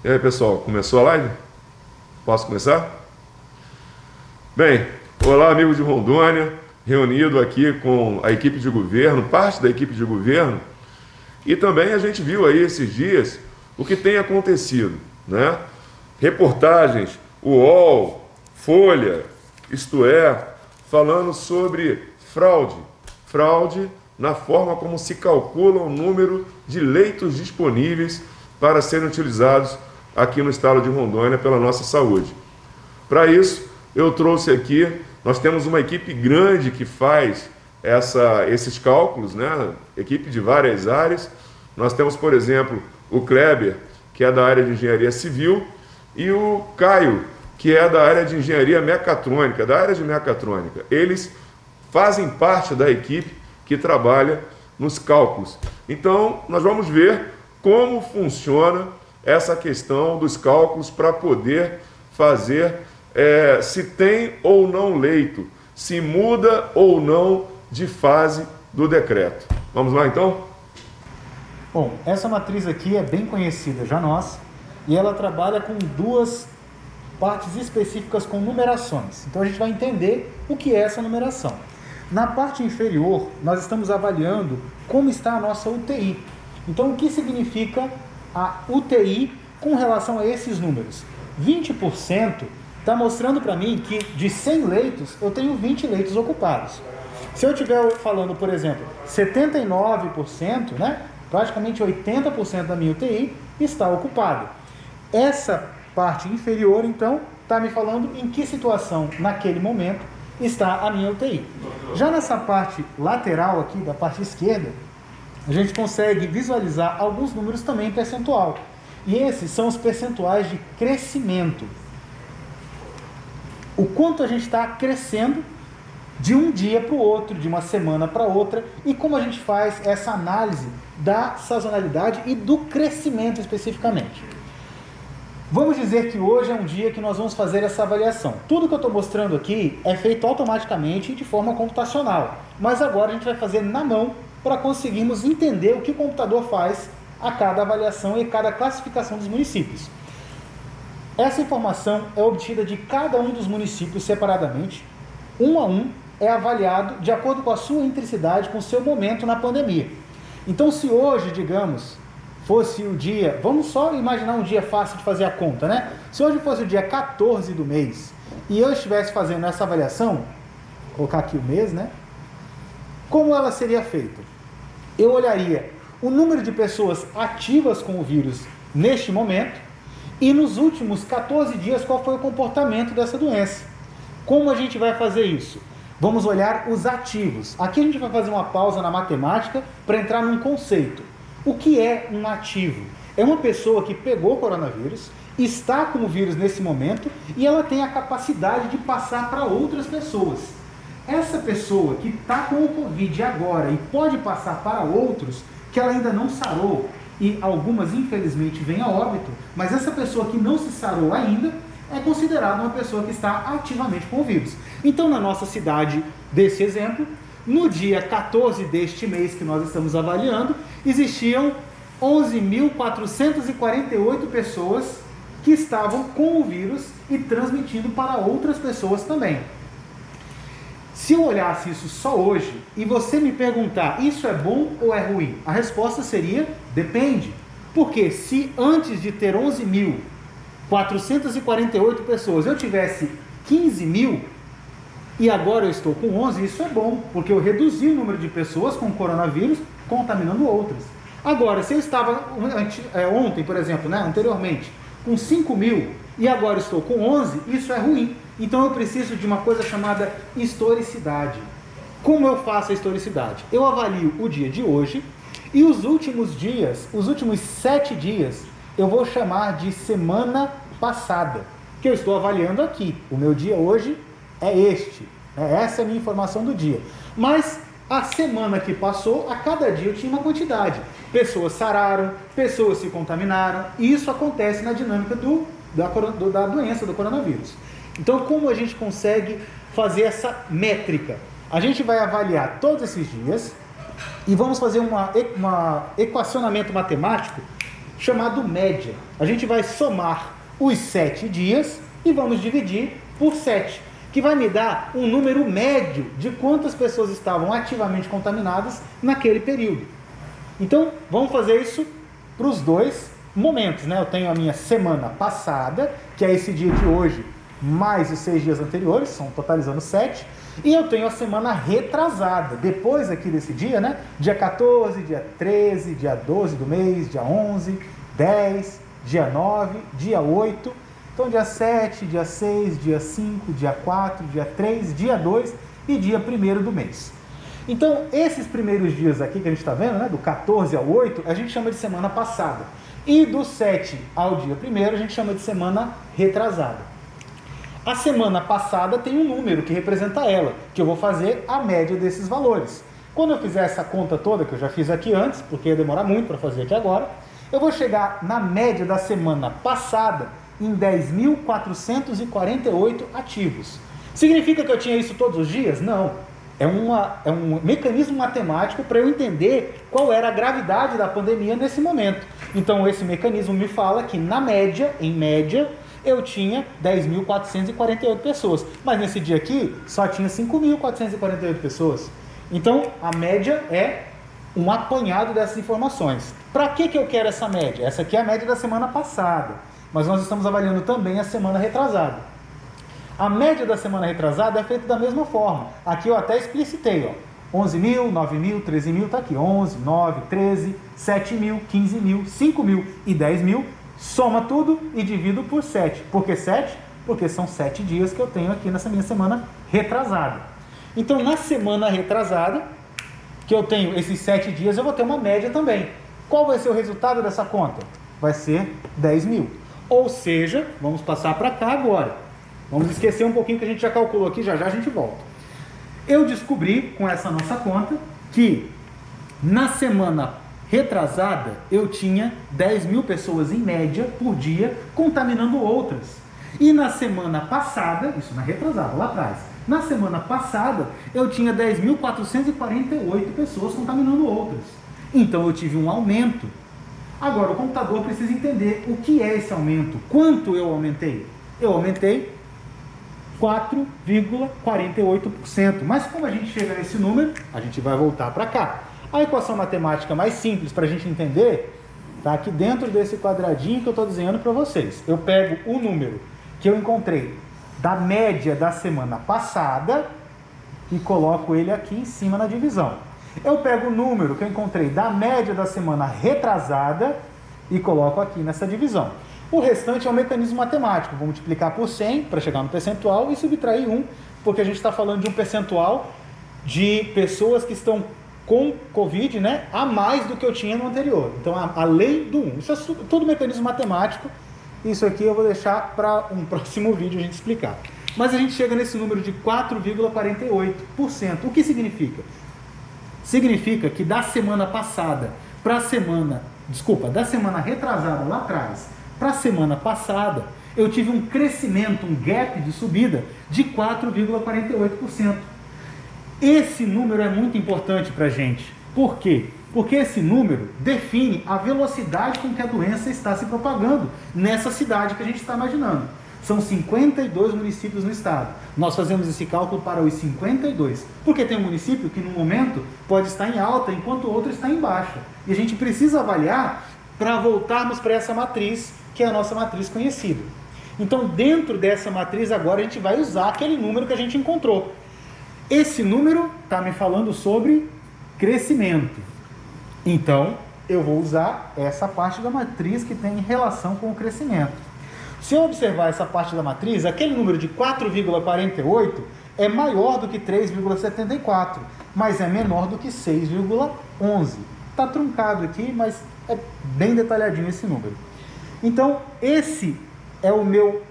E aí, pessoal, começou a live? Posso começar? Bem, olá, amigos de Rondônia, reunido aqui com a equipe de governo, parte da equipe de governo, e também a gente viu aí esses dias o que tem acontecido, né? Reportagens, UOL, Folha, Isto É, falando sobre fraude na forma como se calcula o número de leitos disponíveis para serem utilizados aqui no estado de Rondônia pela nossa saúde. Para isso, eu trouxe aqui, nós temos uma equipe grande que faz esses cálculos, né? Equipe de várias áreas. Nós temos, por exemplo, o Kleber, que é da área de engenharia civil, e o Caio, que é da área de engenharia mecatrônica, Eles fazem parte da equipe que trabalha nos cálculos. Então, nós vamos ver como funciona essa questão dos cálculos para poder fazer se tem ou não leito, se muda ou não de fase do decreto. Vamos lá, então? Bom, essa matriz aqui é bem conhecida já nossa, e ela trabalha com duas partes específicas com numerações. Então a gente vai entender o que é essa numeração. Na parte inferior, nós estamos avaliando como está a nossa UTI. Então o que significa a UTI com relação a esses números? 20% está mostrando para mim que de 100 leitos, eu tenho 20 leitos ocupados. Se eu estiver falando, por exemplo, 79%, né, praticamente 80% da minha UTI está ocupada. Essa parte inferior, então, está me falando em que situação, naquele momento, está a minha UTI. Já nessa parte lateral aqui, da parte esquerda, a gente consegue visualizar alguns números também percentual. E esses são os percentuais de crescimento. O quanto a gente está crescendo de um dia para o outro, de uma semana para outra, e como a gente faz essa análise da sazonalidade e do crescimento especificamente. Vamos dizer que hoje é um dia que nós vamos fazer essa avaliação. Tudo que eu estou mostrando aqui é feito automaticamente de forma computacional, mas agora a gente vai fazer na mão para conseguirmos entender o que o computador faz a cada avaliação e cada classificação dos municípios. Essa informação é obtida de cada um dos municípios separadamente, um a um, é avaliado de acordo com a sua intricidade, com o seu momento na pandemia. Então, se hoje, digamos, fosse o dia, vamos só imaginar um dia fácil de fazer a conta, né? Se hoje fosse o dia 14 do mês e eu estivesse fazendo essa avaliação, vou colocar aqui o mês, né? Como ela seria feita? Eu olharia o número de pessoas ativas com o vírus neste momento e nos últimos 14 dias qual foi o comportamento dessa doença. Como a gente vai fazer isso? Vamos olhar os ativos. Aqui a gente vai fazer uma pausa na matemática para entrar num conceito. O que é um ativo? É uma pessoa que pegou o coronavírus, está com o vírus nesse momento e ela tem a capacidade de passar para outras pessoas. Essa pessoa que está com o Covid agora e pode passar para outros, que ela ainda não sarou, e algumas infelizmente vêm a óbito, mas essa pessoa que não se sarou ainda é considerada uma pessoa que está ativamente com o vírus. Então, na nossa cidade, desse exemplo, no dia 14 deste mês que nós estamos avaliando, existiam 11.448 pessoas que estavam com o vírus e transmitindo para outras pessoas também. Se eu olhasse isso só hoje e você me perguntar, isso é bom ou é ruim? A resposta seria, depende. Porque se antes de ter 11.448 pessoas eu tivesse 15 mil, e agora eu estou com 11, isso é bom, porque eu reduzi o número de pessoas com coronavírus contaminando outras. Agora, se eu estava ontem, por exemplo, né, anteriormente, com 5 mil e agora estou com 11, isso é ruim. Então eu preciso de uma coisa chamada historicidade. Como eu faço a historicidade? Eu avalio o dia de hoje e os últimos dias, os últimos 7 dias, eu vou chamar de semana passada, que eu estou avaliando aqui. O meu dia hoje é este, essa é a minha informação do dia. Mas a semana que passou, a cada dia eu tinha uma quantidade. Pessoas sararam, pessoas se contaminaram, e isso acontece na dinâmica da doença, do coronavírus. Então, como a gente consegue fazer essa métrica? A gente vai avaliar todos esses dias e vamos fazer um equacionamento matemático chamado média. A gente vai somar os 7 dias e vamos dividir por 7, que vai me dar um número médio de quantas pessoas estavam ativamente contaminadas naquele período. Então, vamos fazer isso para os dois momentos, né? Eu tenho a minha semana passada, que é esse dia de hoje, mais os 6 dias anteriores, são totalizando 7, e eu tenho a semana retrasada, depois aqui desse dia, né? Dia 14, dia 13, dia 12 do mês, dia 11, 10, dia 9, dia 8, então dia 7, dia 6, dia 5, dia 4, dia 3, dia 2 e dia 1º do mês. Então, esses primeiros dias aqui que a gente está vendo, né? Do 14 ao 8, a gente chama de semana passada. E do 7 ao dia 1º, a gente chama de semana retrasada. A semana passada tem um número que representa ela, que eu vou fazer a média desses valores. Quando eu fizer essa conta toda, que eu já fiz aqui antes, porque ia demorar muito para fazer aqui agora, eu vou chegar na média da semana passada em 10.448 ativos. Significa que eu tinha isso todos os dias? Não. É um mecanismo matemático para eu entender qual era a gravidade da pandemia nesse momento. Então, esse mecanismo me fala que, na média, em média, eu tinha 10.448 pessoas. Mas nesse dia aqui, só tinha 5.448 pessoas. Então, a média é um apanhado dessas informações. Para que eu quero essa média? Essa aqui é a média da semana passada. Mas nós estamos avaliando também a semana retrasada. A média da semana retrasada é feita da mesma forma. Aqui eu até explicitei, ó. 11.000, 9.000, 13.000, está aqui. 11, 9, 13, 7.000, 15.000, 5.000 e 10.000. Soma tudo e divido por 7. Por que 7? Porque são 7 dias que eu tenho aqui nessa minha semana retrasada. Então, na semana retrasada, que eu tenho esses 7 dias, eu vou ter uma média também. Qual vai ser o resultado dessa conta? Vai ser 10.000. Ou seja, vamos passar para cá agora. Vamos esquecer um pouquinho que a gente já calculou aqui, já já a gente volta. Eu descobri, com essa nossa conta, que na semana retrasada eu tinha 10.000 pessoas em média por dia contaminando outras. E na semana passada, isso na retrasada, lá atrás, na semana passada eu tinha 10.448 pessoas contaminando outras. Então eu tive um aumento. Agora o computador precisa entender o que é esse aumento. Quanto eu aumentei? Eu aumentei 4,48%. Mas como a gente chega nesse número, a gente vai voltar para cá. A equação matemática mais simples para a gente entender está aqui dentro desse quadradinho que eu estou desenhando para vocês. Eu pego o número que eu encontrei da média da semana passada e coloco ele aqui em cima na divisão. Eu pego o número que eu encontrei da média da semana retrasada e coloco aqui nessa divisão. O restante é um mecanismo matemático. Vou multiplicar por 100 para chegar no percentual e subtrair 1, porque a gente está falando de um percentual de pessoas que estão com Covid, né, a mais do que eu tinha no anterior. Então, além do 1. Isso é tudo mecanismo matemático. Isso aqui eu vou deixar para um próximo vídeo a gente explicar. Mas a gente chega nesse número de 4,48%. O que significa? Significa que da semana passada para a semana... Desculpa, da semana retrasada lá atrás para a semana passada, eu tive um crescimento, um gap de subida de 4,48%. Esse número é muito importante para a gente. Por quê? Porque esse número define a velocidade com que a doença está se propagando nessa cidade que a gente está imaginando. São 52 municípios no estado. Nós fazemos esse cálculo para os 52, porque tem um município que no momento pode estar em alta, enquanto o outro está em baixa. E a gente precisa avaliar para voltarmos para essa matriz, que é a nossa matriz conhecida. Então, dentro dessa matriz, agora a gente vai usar aquele número que a gente encontrou. Esse número está me falando sobre crescimento. Então, eu vou usar essa parte da matriz que tem relação com o crescimento. Se eu observar essa parte da matriz, aquele número de 4,48 é maior do que 3,74, mas é menor do que 6,11. Está truncado aqui, mas é bem detalhadinho esse número. Então, esse é o meu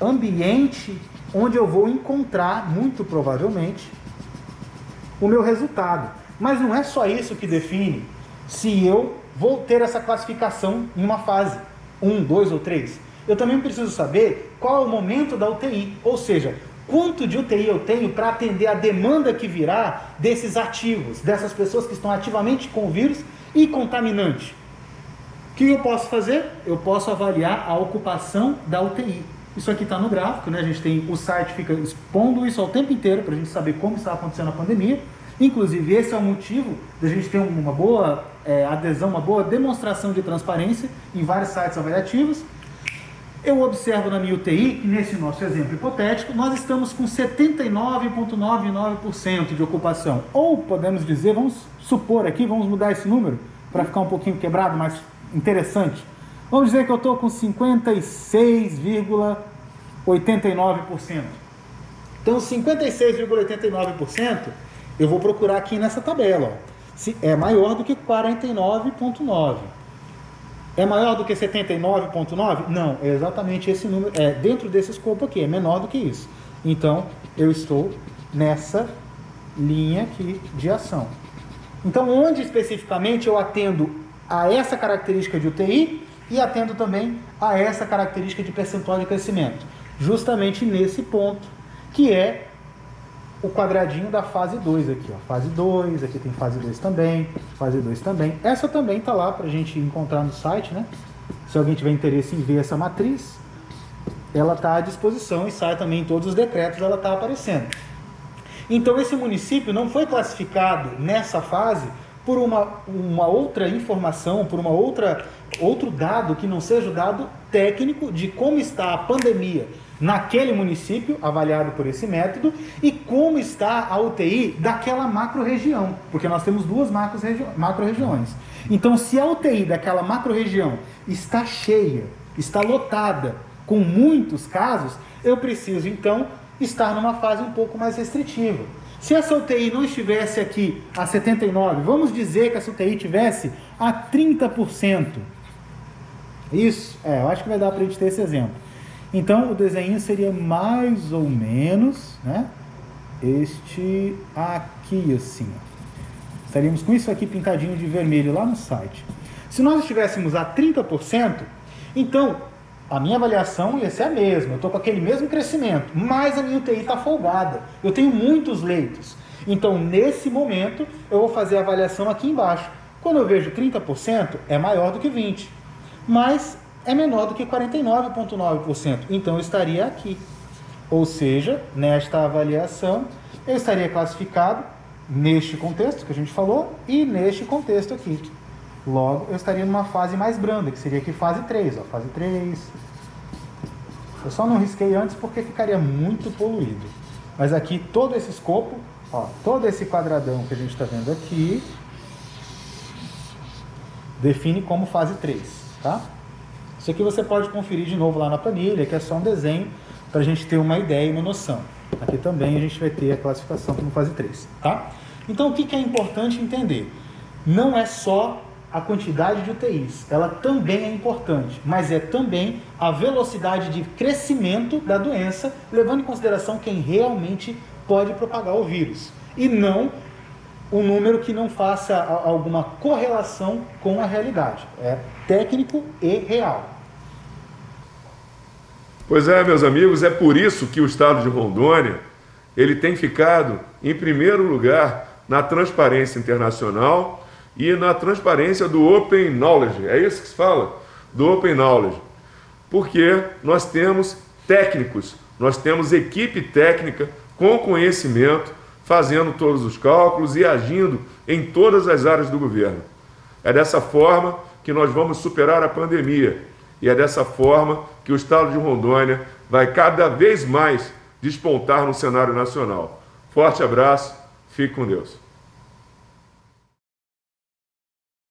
ambiente onde eu vou encontrar, muito provavelmente, o meu resultado. Mas não é só isso que define se eu vou ter essa classificação em uma fase 1, 2 ou 3. Eu também preciso saber qual é o momento da UTI, ou seja, quanto de UTI eu tenho para atender a demanda que virá desses ativos, dessas pessoas que estão ativamente com o vírus e contaminante. O que eu posso fazer? Eu posso avaliar a ocupação da UTI. Isso aqui está no gráfico, né? A gente tem, o site fica expondo isso ao tempo inteiro para a gente saber como está acontecendo a pandemia. Inclusive, esse é o motivo da gente ter uma boa adesão, uma boa demonstração de transparência em vários sites avaliativos. Eu observo na minha UTI, que nesse nosso exemplo hipotético, nós estamos com 79,99% de ocupação. Ou podemos dizer, vamos supor aqui, vamos mudar esse número para ficar um pouquinho quebrado, mais interessante. Vamos dizer que eu estou com 56,89%. Então, 56,89%, eu vou procurar aqui nessa tabela. Ó. Se é maior do que 49,9%. É maior do que 79,9%? Não, é exatamente esse número, é dentro desse escopo aqui, é menor do que isso. Então, eu estou nessa linha aqui de ação. Então, onde especificamente eu atendo a essa característica de UTI e atendo também a essa característica de percentual de crescimento? Justamente nesse ponto, que é o quadradinho da fase 2 aqui, ó. Fase 2, aqui tem fase 2 também, fase 2 também. Essa também está lá para a gente encontrar no site, né? Se alguém tiver interesse em ver essa matriz, ela está à disposição e sai também em todos os decretos, ela está aparecendo. Então esse município não foi classificado nessa fase por uma outra informação, por outro dado que não seja o dado técnico de como está a pandemia naquele município, avaliado por esse método, e como está a UTI daquela macro-região, porque nós temos duas macro-regiões. Então, se a UTI daquela macro-região está cheia, está lotada, com muitos casos, eu preciso, então, estar numa fase um pouco mais restritiva. Se essa UTI não estivesse aqui a 79%, vamos dizer que essa UTI estivesse a 30%. Isso, eu acho que vai dar para a gente ter esse exemplo. Então, o desenho seria mais ou menos, né, este aqui, assim. Estaríamos com isso aqui pintadinho de vermelho lá no site. Se nós estivéssemos a 30%, então, a minha avaliação ia ser a mesma. Eu estou com aquele mesmo crescimento, mas a minha UTI está folgada. Eu tenho muitos leitos. Então, nesse momento, eu vou fazer a avaliação aqui embaixo. Quando eu vejo 30%, é maior do que 20%. Mas é menor do que 49,9%. Então, eu estaria aqui. Ou seja, nesta avaliação, eu estaria classificado neste contexto que a gente falou e neste contexto aqui. Logo, eu estaria numa fase mais branda, que seria aqui fase 3. Ó, fase 3. Eu só não risquei antes porque ficaria muito poluído. Mas aqui, todo esse escopo, ó, todo esse quadradão que a gente está vendo aqui, define como fase 3, tá? Isso aqui você pode conferir de novo lá na planilha, que é só um desenho para a gente ter uma ideia e uma noção. Aqui também a gente vai ter a classificação como fase 3, tá? Então, o que é importante entender? Não é só a quantidade de UTIs, ela também é importante, mas é também a velocidade de crescimento da doença, levando em consideração quem realmente pode propagar o vírus, e não um número que não faça alguma correlação com a realidade. É técnico e real. Pois é, meus amigos, é por isso que o estado de Rondônia ele tem ficado em primeiro lugar na transparência internacional e na transparência do Open Knowledge. É isso que se fala? Do Open Knowledge. Porque nós temos técnicos, nós temos equipe técnica com conhecimento, fazendo todos os cálculos e agindo em todas as áreas do governo. É dessa forma que nós vamos superar a pandemia. E é dessa forma que o estado de Rondônia vai cada vez mais despontar no cenário nacional. Forte abraço, fique com Deus.